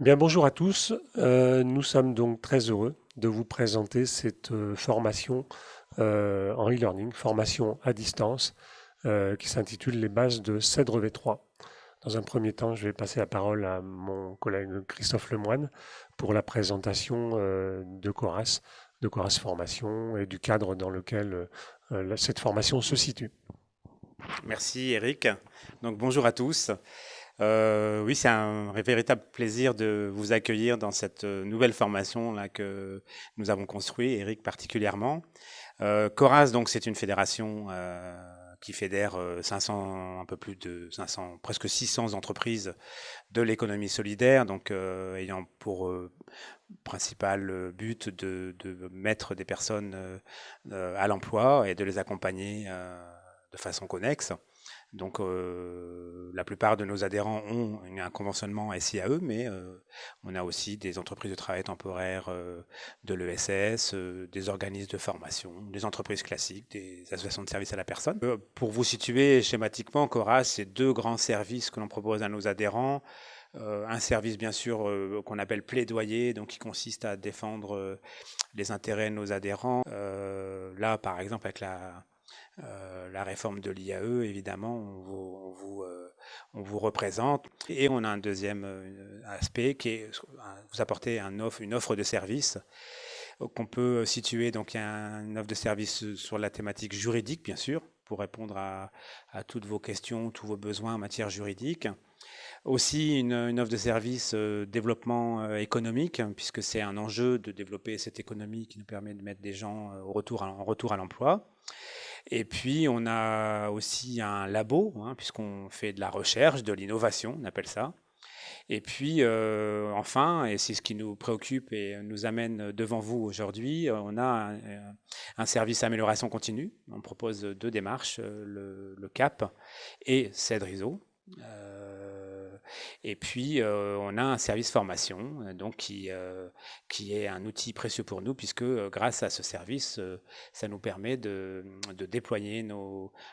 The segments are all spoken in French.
Bien, bonjour à tous. Nous sommes donc très heureux de vous présenter cette formation en e-learning, formation à distance, qui s'intitule Les bases de Cèdre V3. Dans un premier temps, je vais passer la parole à mon collègue Christophe Lemoine pour la présentation de Coras Formation et du cadre dans lequel cette formation se situe. Merci Eric. Donc bonjour à tous. Oui, c'est un véritable plaisir de vous accueillir dans cette nouvelle formation là que nous avons construite, Eric particulièrement. Coras, donc c'est une fédération qui fédère 500, un peu plus de 500, presque 600 entreprises de l'économie solidaire, donc ayant pour principal but de mettre des personnes à l'emploi et de les accompagner de façon connexe. Donc, la plupart de nos adhérents ont un conventionnement SIAE, mais on a aussi des entreprises de travail temporaire de l'ESS, des organismes de formation, des entreprises classiques, des associations de services à la personne. Pour vous situer schématiquement, Cora, c'est deux grands services que l'on propose à nos adhérents. Un service, bien sûr, qu'on appelle plaidoyer, donc qui consiste à défendre les intérêts de nos adhérents. Là, par exemple, avec la réforme de l'IAE, évidemment, on vous représente. Et on a un deuxième aspect qui est vous apporter une offre de service qu'on peut situer. Donc, il y a une offre de service sur la thématique juridique, bien sûr, pour répondre à toutes vos questions, tous vos besoins en matière juridique. Aussi une offre de service développement économique, puisque c'est un enjeu de développer cette économie qui nous permet de mettre des gens en retour à l'emploi. Et puis, on a aussi un labo, puisqu'on fait de la recherche, de l'innovation, on appelle ça. Et puis, enfin, et c'est ce qui nous préoccupe et nous amène devant vous aujourd'hui, on a un service amélioration continue. On propose deux démarches, le CAP et Cedriso. Et puis, on a un service formation donc qui est un outil précieux pour nous, puisque grâce à ce service, ça nous permet de déployer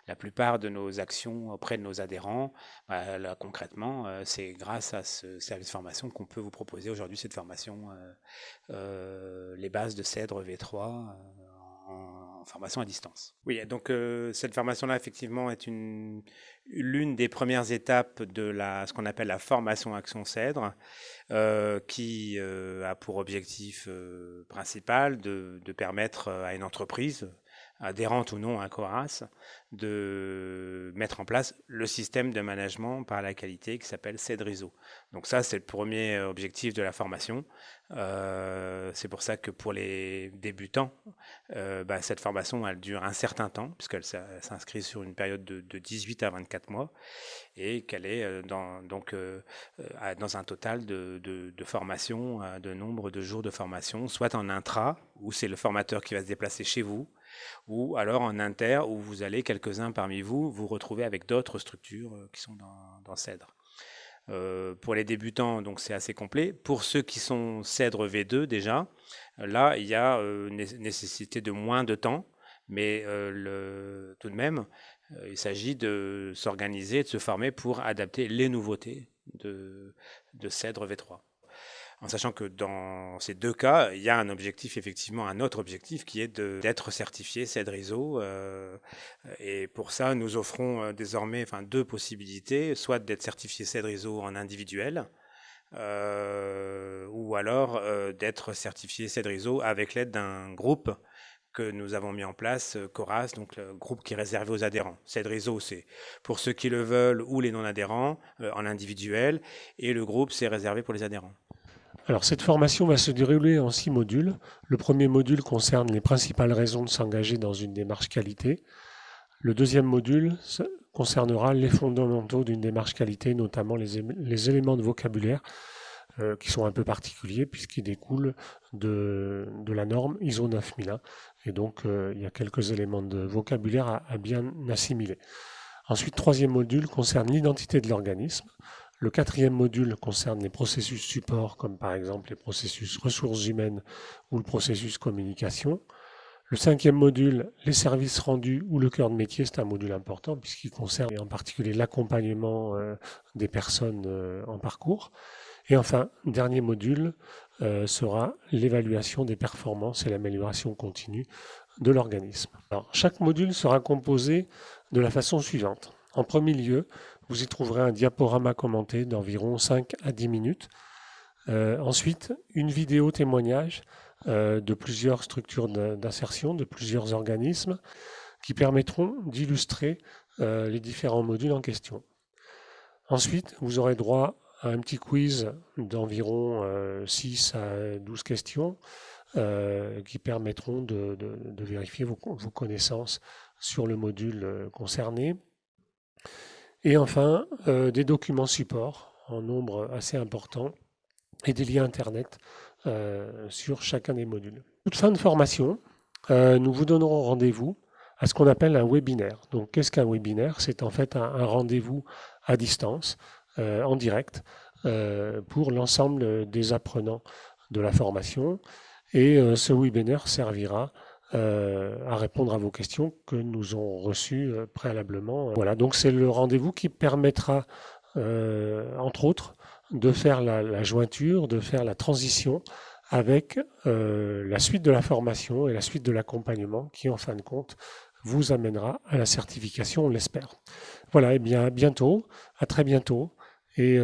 la plupart de nos actions auprès de nos adhérents. Là, concrètement, c'est grâce à ce service formation qu'on peut vous proposer aujourd'hui cette formation, les bases de Cèdre V3 en formation à distance. Oui, donc cette formation-là, effectivement, est l'une des premières étapes de ce qu'on appelle la formation Action Cèdre, qui a pour objectif principal de permettre à une entreprise, adhérente ou non à Coras, de mettre en place le système de management par la qualité qui s'appelle Cedriso. Donc ça, c'est le premier objectif de la formation. C'est pour ça que pour les débutants, cette formation, elle dure un certain temps, puisqu'elle s'inscrit sur une période de 18 à 24 mois, et qu'elle est dans un total de formation, de nombre de jours de formation, soit en intra, où c'est le formateur qui va se déplacer chez vous, ou alors en inter, où vous allez, quelques-uns parmi vous, vous retrouver avec d'autres structures qui sont dans Cèdre. Pour les débutants, donc c'est assez complet. Pour ceux qui sont Cèdre V2 déjà, là, il y a nécessité de moins de temps, mais tout de même, il s'agit de s'organiser, de se former pour adapter les nouveautés de Cèdre V3. En sachant que dans ces deux cas, il y a un objectif, effectivement, un autre objectif qui est d'être certifié Cedriso. Et pour ça, nous offrons désormais deux possibilités, soit d'être certifié Cedriso en individuel, ou alors d'être certifié Cedriso avec l'aide d'un groupe que nous avons mis en place, Coras, donc le groupe qui est réservé aux adhérents. Cedriso, c'est pour ceux qui le veulent ou les non-adhérents en individuel, et le groupe, c'est réservé pour les adhérents. Alors, cette formation va se dérouler en 6 modules. Le premier module concerne les principales raisons de s'engager dans une démarche qualité. Le deuxième module concernera les fondamentaux d'une démarche qualité, notamment les éléments de vocabulaire qui sont un peu particuliers puisqu'ils découlent de la norme ISO 9001. Et donc, il y a quelques éléments de vocabulaire à bien assimiler. Ensuite, troisième module concerne l'identité de l'organisme. Le quatrième module concerne les processus support, comme par exemple les processus ressources humaines ou le processus communication. Le cinquième module, les services rendus ou le cœur de métier, c'est un module important puisqu'il concerne en particulier l'accompagnement des personnes en parcours. Et enfin, dernier module sera l'évaluation des performances et l'amélioration continue de l'organisme. Alors, chaque module sera composé de la façon suivante. En premier lieu, vous y trouverez un diaporama commenté d'environ 5 à 10 minutes. Ensuite, une vidéo témoignage de plusieurs structures d'insertion, de plusieurs organismes, qui permettront d'illustrer les différents modules en question. Ensuite, vous aurez droit à un petit quiz d'environ 6 à 12 questions qui permettront de vérifier vos connaissances sur le module concerné. Et enfin, des documents support en nombre assez important et des liens Internet sur chacun des modules. Toute fin de formation, nous vous donnerons rendez-vous à ce qu'on appelle un webinaire. Donc, qu'est-ce qu'un webinaire? C'est en fait un rendez-vous à distance, en direct, pour l'ensemble des apprenants de la formation. Et ce webinaire servira à répondre à vos questions que nous avons reçues préalablement. Voilà, donc c'est le rendez-vous qui permettra, entre autres, de faire la jointure, de faire la transition avec la suite de la formation et la suite de l'accompagnement qui, en fin de compte, vous amènera à la certification, on l'espère. Voilà, et bien à bientôt, à très bientôt, et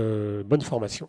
bonne formation.